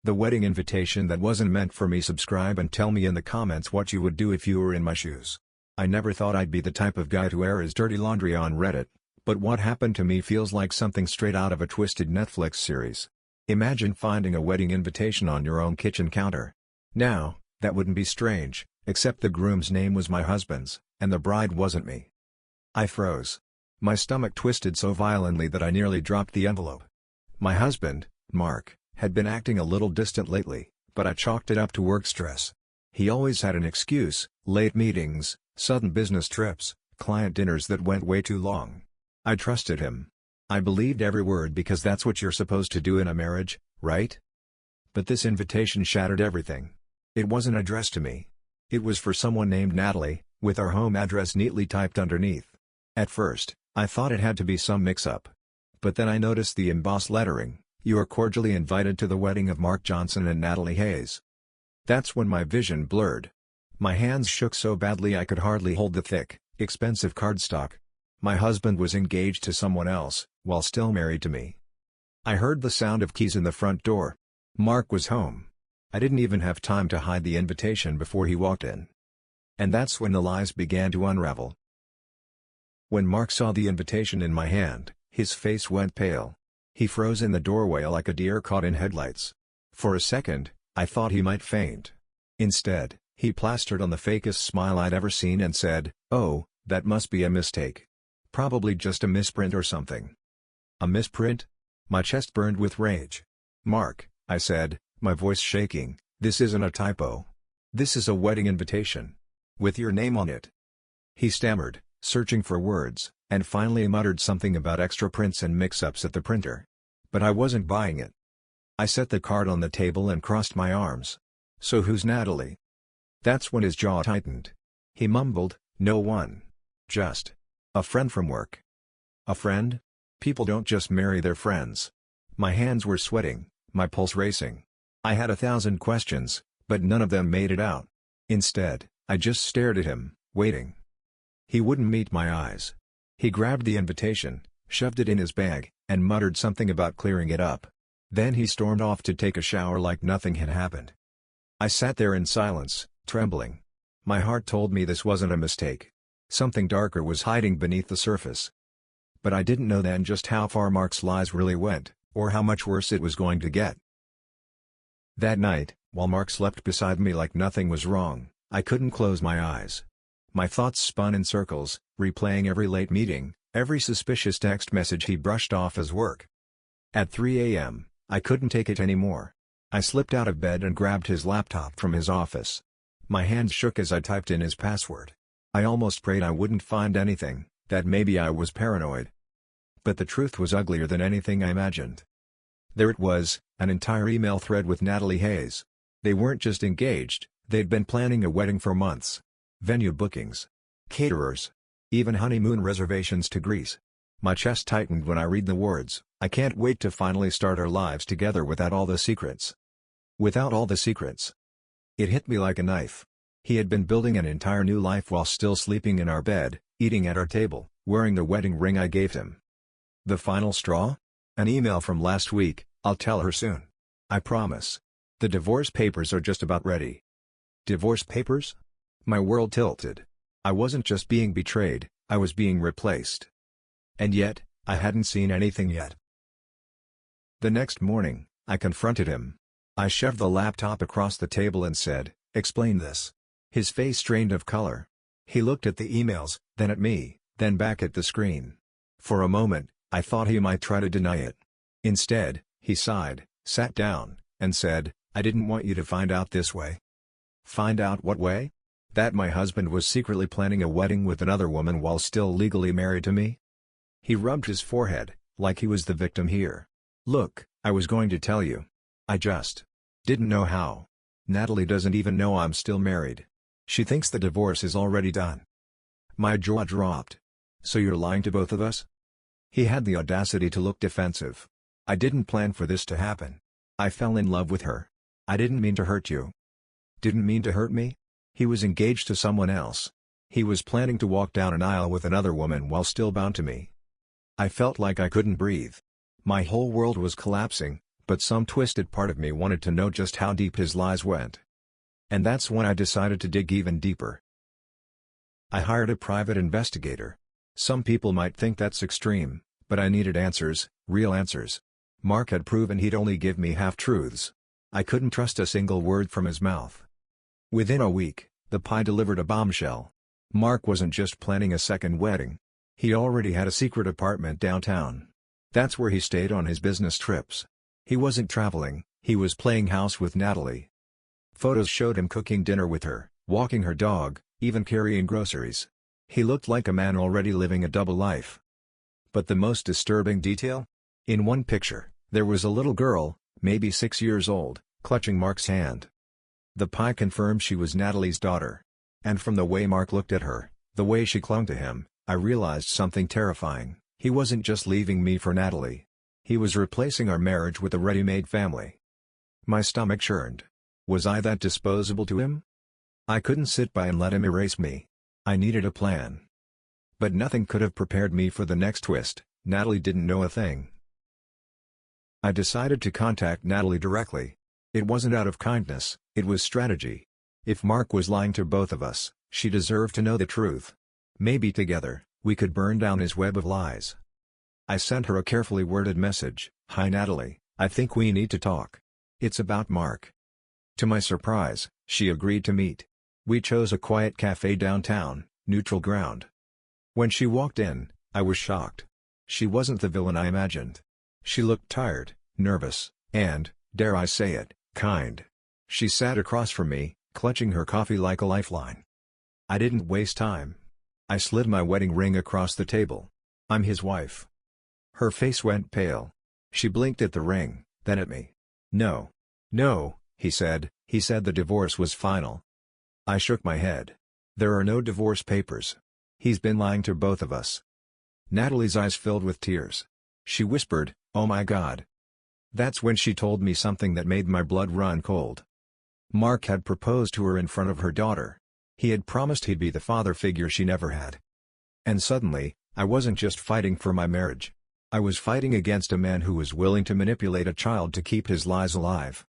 The wedding invitation that wasn't meant for me. Subscribe and tell me in the comments what you would do if you were in my shoes. I never thought I'd be the type of guy to air his dirty laundry on Reddit, but what happened to me feels like something straight out of a twisted Netflix series. Imagine finding a wedding invitation on your own kitchen counter. Now, that wouldn't be strange, except the groom's name was my husband's, and the bride wasn't me. I froze. My stomach twisted so violently that I nearly dropped the envelope. My husband, Mark, had been acting a little distant lately, but I chalked it up to work stress. He always had an excuse: late meetings, sudden business trips, client dinners that went way too long. I trusted him. I believed every word because that's what you're supposed to do in a marriage, right? But this invitation shattered everything. It wasn't addressed to me. It was for someone named Natalie, with our home address neatly typed underneath. At first, I thought it had to be some mix-up. But then I noticed the embossed lettering: "You are cordially invited to the wedding of Mark Johnson and Natalie Hayes." That's when my vision blurred. My hands shook so badly I could hardly hold the thick, expensive cardstock. My husband was engaged to someone else, while still married to me. I heard the sound of keys in the front door. Mark was home. I didn't even have time to hide the invitation before he walked in. And that's when the lies began to unravel. When Mark saw the invitation in my hand, his face went pale. He froze in the doorway like a deer caught in headlights. For a second, I thought he might faint. Instead, he plastered on the fakest smile I'd ever seen and said, "Oh, that must be a mistake. Probably just a misprint or something." A misprint? My chest burned with rage. "Mark," I said, my voice shaking, "this isn't a typo. This is a wedding invitation. With your name on it." He stammered, searching for words, and finally muttered something about extra prints and mix-ups at the printer. But I wasn't buying it. I set the card on the table and crossed my arms. "So who's Natalie?" That's when his jaw tightened. He mumbled, "No one. Just a friend from work." A friend? People don't just marry their friends. My hands were sweating, my pulse racing. I had 1,000 questions, but none of them made it out. Instead, I just stared at him, waiting. He wouldn't meet my eyes. He grabbed the invitation, shoved it in his bag, and muttered something about clearing it up. Then he stormed off to take a shower like nothing had happened. I sat there in silence, trembling. My heart told me this wasn't a mistake. Something darker was hiding beneath the surface. But I didn't know then just how far Mark's lies really went, or how much worse it was going to get. That night, while Mark slept beside me like nothing was wrong, I couldn't close my eyes. My thoughts spun in circles, replaying every late meeting, every suspicious text message he brushed off as work. At 3 a.m., I couldn't take it anymore. I slipped out of bed and grabbed his laptop from his office. My hands shook as I typed in his password. I almost prayed I wouldn't find anything, that maybe I was paranoid. But the truth was uglier than anything I imagined. There it was, an entire email thread with Natalie Hayes. They weren't just engaged, they'd been planning a wedding for months. Venue bookings, caterers, even honeymoon reservations to Greece. My chest tightened when I read the words, "I can't wait to finally start our lives together without all the secrets." Without all the secrets. It hit me like a knife. He had been building an entire new life while still sleeping in our bed, eating at our table, wearing the wedding ring I gave him. The final straw? An email from last week: "I'll tell her soon. I promise. The divorce papers are just about ready." Divorce papers? My world tilted. I wasn't just being betrayed, I was being replaced. And yet, I hadn't seen anything yet. The next morning, I confronted him. I shoved the laptop across the table and said, "Explain this." His face strained of color. He looked at the emails, then at me, then back at the screen. For a moment, I thought he might try to deny it. Instead, he sighed, sat down, and said, "I didn't want you to find out this way." Find out what way? That my husband was secretly planning a wedding with another woman while still legally married to me? He rubbed his forehead, like he was the victim here. "Look, I was going to tell you. I just didn't know how. Natalie doesn't even know I'm still married. She thinks the divorce is already done." My jaw dropped. "So you're lying to both of us?" He had the audacity to look defensive. "I didn't plan for this to happen. I fell in love with her. I didn't mean to hurt you." Didn't mean to hurt me? He was engaged to someone else. He was planning to walk down an aisle with another woman while still bound to me. I felt like I couldn't breathe. My whole world was collapsing, but some twisted part of me wanted to know just how deep his lies went. And that's when I decided to dig even deeper. I hired a private investigator. Some people might think that's extreme, but I needed answers, real answers. Mark had proven he'd only give me half-truths. I couldn't trust a single word from his mouth. Within a week, the pie delivered a bombshell. Mark wasn't just planning a second wedding. He already had a secret apartment downtown. That's where he stayed on his business trips. He wasn't traveling, he was playing house with Natalie. Photos showed him cooking dinner with her, walking her dog, even carrying groceries. He looked like a man already living a double life. But the most disturbing detail? In one picture, there was a little girl, maybe 6 years old, clutching Mark's hand. The pie confirmed she was Natalie's daughter. And from the way Mark looked at her, the way she clung to him, I realized something terrifying. He wasn't just leaving me for Natalie. He was replacing our marriage with a ready-made family. My stomach churned. Was I that disposable to him? I couldn't sit by and let him erase me. I needed a plan. But nothing could have prepared me for the next twist. Natalie didn't know a thing. I decided to contact Natalie directly. It wasn't out of kindness, it was strategy. If Mark was lying to both of us, she deserved to know the truth. Maybe together, we could burn down his web of lies. I sent her a carefully worded message. "Hi Natalie, I think we need to talk. It's about Mark." To my surprise, she agreed to meet. We chose a quiet cafe downtown, neutral ground. When she walked in, I was shocked. She wasn't the villain I imagined. She looked tired, nervous, and, dare I say it, kind. She sat across from me, clutching her coffee like a lifeline. I didn't waste time. I slid my wedding ring across the table. "I'm his wife." Her face went pale. She blinked at the ring, then at me. "No. No," he said the divorce was final. I shook my head. "There are no divorce papers. He's been lying to both of us." Natalie's eyes filled with tears. She whispered, "Oh my God." That's when she told me something that made my blood run cold. Mark had proposed to her in front of her daughter. He had promised he'd be the father figure she never had. And suddenly, I wasn't just fighting for my marriage. I was fighting against a man who was willing to manipulate a child to keep his lies alive.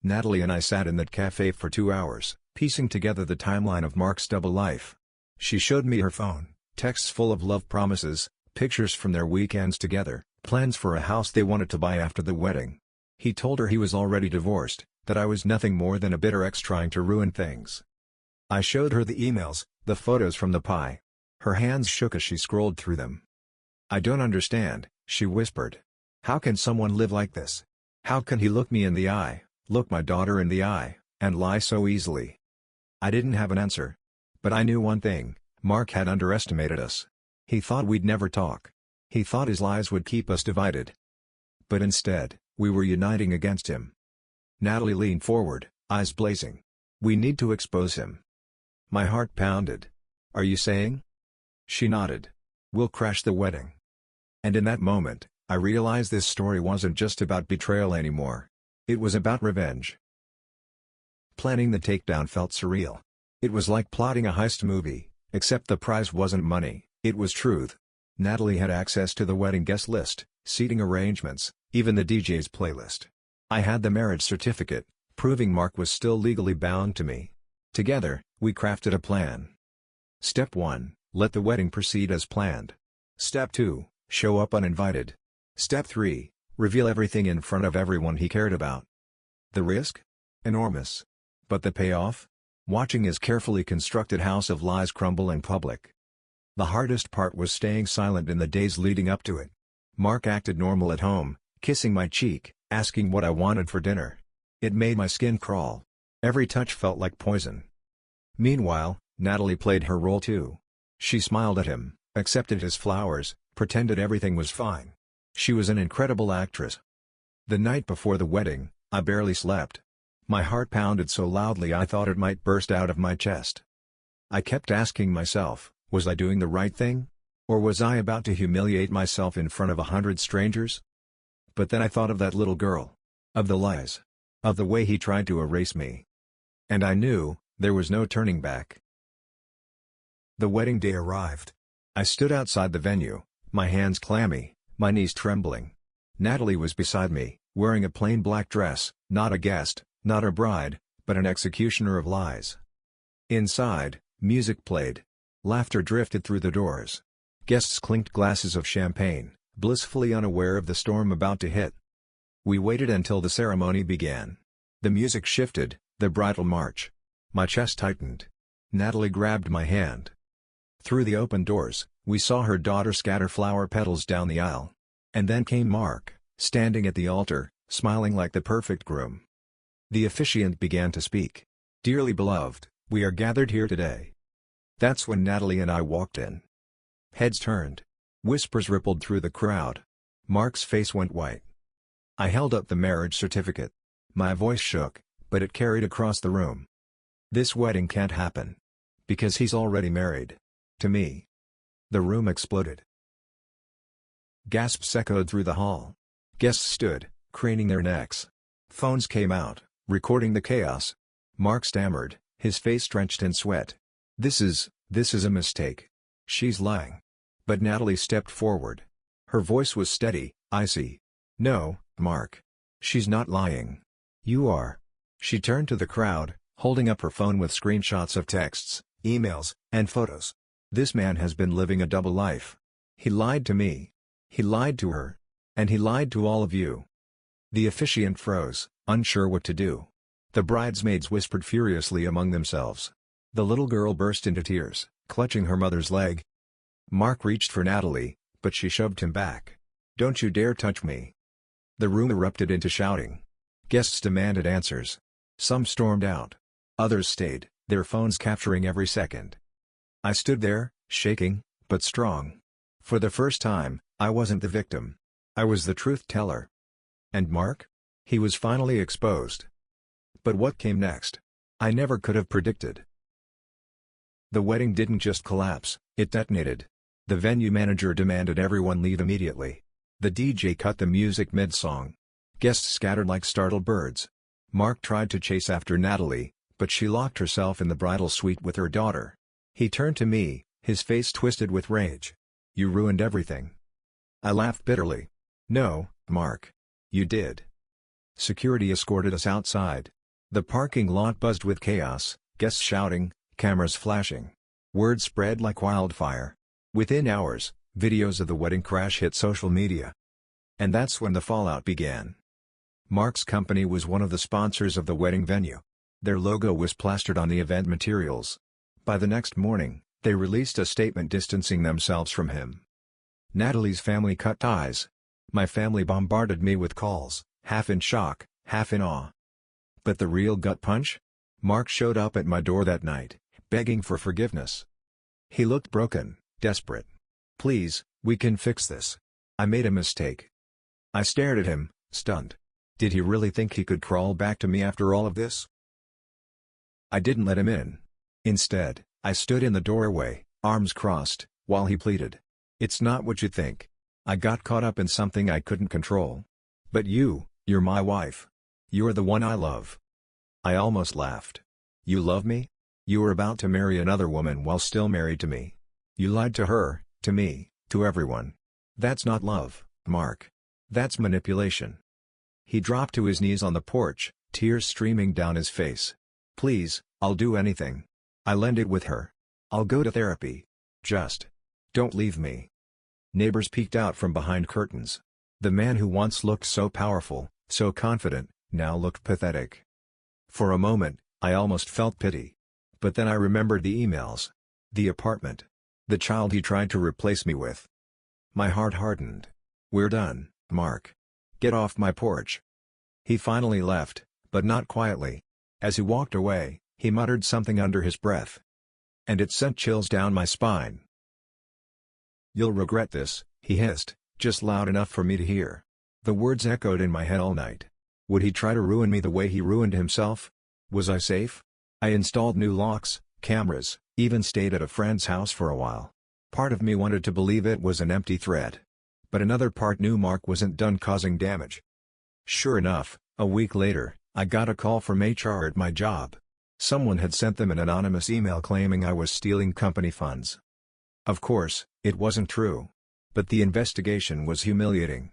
Natalie and I sat in that cafe for 2 hours, piecing together the timeline of Mark's double life. She showed me her phone, texts full of love promises, pictures from their weekends together, plans for a house they wanted to buy after the wedding. He told her he was already divorced, that I was nothing more than a bitter ex trying to ruin things. I showed her the emails, the photos from the pie. Her hands shook as she scrolled through them. "I don't understand," she whispered. "How can someone live like this? How can he look me in the eye, look my daughter in the eye, and lie so easily?" I didn't have an answer. But I knew one thing: Mark had underestimated us. He thought we'd never talk. He thought his lies would keep us divided. But instead, we were uniting against him. Natalie leaned forward, eyes blazing. "We need to expose him." My heart pounded. "Are you saying?" She nodded. "We'll crash the wedding." And in that moment, I realized this story wasn't just about betrayal anymore. It was about revenge. Planning the takedown felt surreal. It was like plotting a heist movie, except the prize wasn't money, it was truth. Natalie had access to the wedding guest list, seating arrangements, even the DJ's playlist. I had the marriage certificate, proving Mark was still legally bound to me. Together, we crafted a plan. Step 1, let the wedding proceed as planned. Step 2, show up uninvited. Step 3, reveal everything in front of everyone he cared about. The risk? Enormous. But the payoff? Watching his carefully constructed house of lies crumble in public. The hardest part was staying silent in the days leading up to it. Mark acted normal at home, kissing my cheek, asking what I wanted for dinner. It made my skin crawl. Every touch felt like poison. Meanwhile, Natalie played her role too. She smiled at him, accepted his flowers, pretended everything was fine. She was an incredible actress. The night before the wedding, I barely slept. My heart pounded so loudly I thought it might burst out of my chest. I kept asking myself, was I doing the right thing? Or was I about to humiliate myself in front of 100 strangers? But then I thought of that little girl. Of the lies. Of the way he tried to erase me. And I knew, there was no turning back. The wedding day arrived. I stood outside the venue, my hands clammy, my knees trembling. Natalie was beside me, wearing a plain black dress, not a guest, not a bride, but an executioner of lies. Inside, music played. Laughter drifted through the doors. Guests clinked glasses of champagne, blissfully unaware of the storm about to hit. We waited until the ceremony began. The music shifted, the bridal march. My chest tightened. Natalie grabbed my hand. Through the open doors, we saw her daughter scatter flower petals down the aisle. And then came Mark, standing at the altar, smiling like the perfect groom. The officiant began to speak. "Dearly beloved, we are gathered here today." That's when Natalie and I walked in. Heads turned. Whispers rippled through the crowd. Mark's face went white. I held up the marriage certificate. My voice shook, but it carried across the room. "This wedding can't happen. Because he's already married. To me." The room exploded. Gasps echoed through the hall. Guests stood, craning their necks. Phones came out, recording the chaos. Mark stammered, his face drenched in sweat. This is a mistake. She's lying." But Natalie stepped forward. Her voice was steady, icy. "No, Mark. She's not lying. You are." She turned to the crowd, holding up her phone with screenshots of texts, emails, and photos. "This man has been living a double life. He lied to me. He lied to her. And he lied to all of you." The officiant froze, unsure what to do. The bridesmaids whispered furiously among themselves. The little girl burst into tears, clutching her mother's leg. Mark reached for Natalie, but she shoved him back. "Don't you dare touch me." The room erupted into shouting. Guests demanded answers. Some stormed out. Others stayed, their phones capturing every second. I stood there, shaking, but strong. For the first time, I wasn't the victim. I was the truth teller. And Mark? He was finally exposed. But what came next? I never could have predicted. The wedding didn't just collapse, it detonated. The venue manager demanded everyone leave immediately. The DJ cut the music mid-song. Guests scattered like startled birds. Mark tried to chase after Natalie, but she locked herself in the bridal suite with her daughter. He turned to me, his face twisted with rage. "You ruined everything." I laughed bitterly. "No, Mark. You did." Security escorted us outside. The parking lot buzzed with chaos, guests shouting, cameras flashing. Word spread like wildfire. Within hours, videos of the wedding crash hit social media. And that's when the fallout began. Mark's company was one of the sponsors of the wedding venue. Their logo was plastered on the event materials. By the next morning, they released a statement distancing themselves from him. Natalie's family cut ties. My family bombarded me with calls, half in shock, half in awe. But the real gut punch? Mark showed up at my door that night, begging for forgiveness. He looked broken, desperate. "Please, we can fix this. I made a mistake." I stared at him, stunned. Did he really think he could crawl back to me after all of this? I didn't let him in. Instead, I stood in the doorway, arms crossed, while he pleaded. "It's not what you think. I got caught up in something I couldn't control. But you're my wife. You're the one I love." I almost laughed. "You love me? You were about to marry another woman while still married to me. You lied to her, to me, to everyone. That's not love, Mark. That's manipulation." He dropped to his knees on the porch, tears streaming down his face. "Please, I'll do anything. I'll end it with her. I'll go to therapy. Just don't leave me." Neighbors peeked out from behind curtains. The man who once looked so powerful, so confident, now looked pathetic. For a moment, I almost felt pity. But then I remembered the emails. The apartment. The child he tried to replace me with. My heart hardened. "We're done, Mark. Get off my porch." He finally left, but not quietly. As he walked away, he muttered something under his breath. And it sent chills down my spine. "You'll regret this," he hissed, just loud enough for me to hear. The words echoed in my head all night. Would he try to ruin me the way he ruined himself? Was I safe? I installed new locks, cameras, even stayed at a friend's house for a while. Part of me wanted to believe it was an empty threat. But another part knew Mark wasn't done causing damage. Sure enough, a week later, I got a call from HR at my job. Someone had sent them an anonymous email claiming I was stealing company funds. Of course, it wasn't true. But the investigation was humiliating.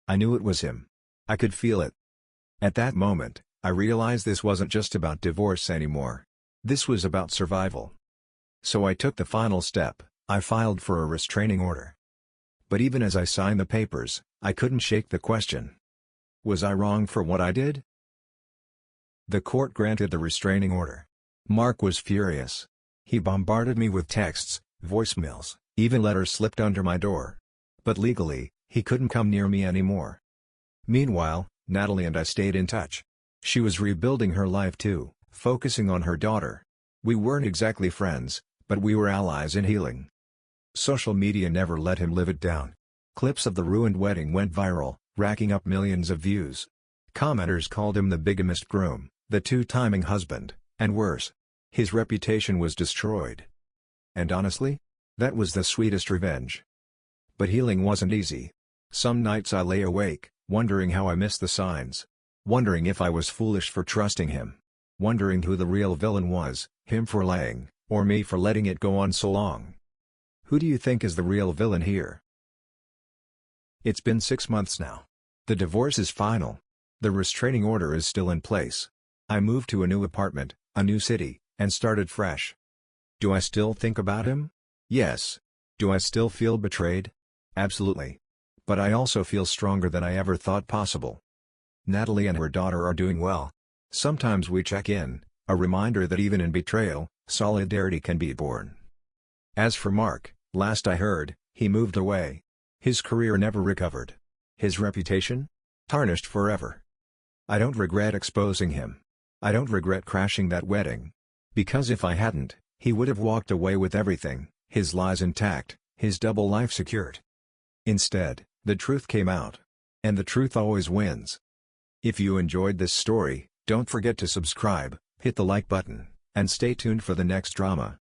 I knew it was him. I could feel it. At that moment, I realized this wasn't just about divorce anymore. This was about survival. So I took the final step. I filed for a restraining order. But even as I signed the papers, I couldn't shake the question. Was I wrong for what I did? The court granted the restraining order. Mark was furious. He bombarded me with texts, voicemails, even letters slipped under my door. But legally, he couldn't come near me anymore. Meanwhile, Natalie and I stayed in touch. She was rebuilding her life too, focusing on her daughter. We weren't exactly friends, but we were allies in healing. Social media never let him live it down. Clips of the ruined wedding went viral, racking up millions of views. Commenters called him the bigamist groom, the two-timing husband, and worse. His reputation was destroyed. And honestly, that was the sweetest revenge. But healing wasn't easy. Some nights I lay awake, wondering how I missed the signs. Wondering if I was foolish for trusting him. Wondering who the real villain was, him for lying, or me for letting it go on so long. Who do you think is the real villain here? It's been 6 months now. The divorce is final. The restraining order is still in place. I moved to a new apartment, a new city, and started fresh. Do I still think about him? Yes. Do I still feel betrayed? Absolutely. But I also feel stronger than I ever thought possible. Natalie and her daughter are doing well. Sometimes we check in, a reminder that even in betrayal, solidarity can be born. As for Mark, last I heard, he moved away. His career never recovered. His reputation? Tarnished forever. I don't regret exposing him. I don't regret crashing that wedding. Because if I hadn't, he would have walked away with everything, his lies intact, his double life secured. Instead, the truth came out. And the truth always wins. If you enjoyed this story, don't forget to subscribe, hit the like button, and stay tuned for the next drama.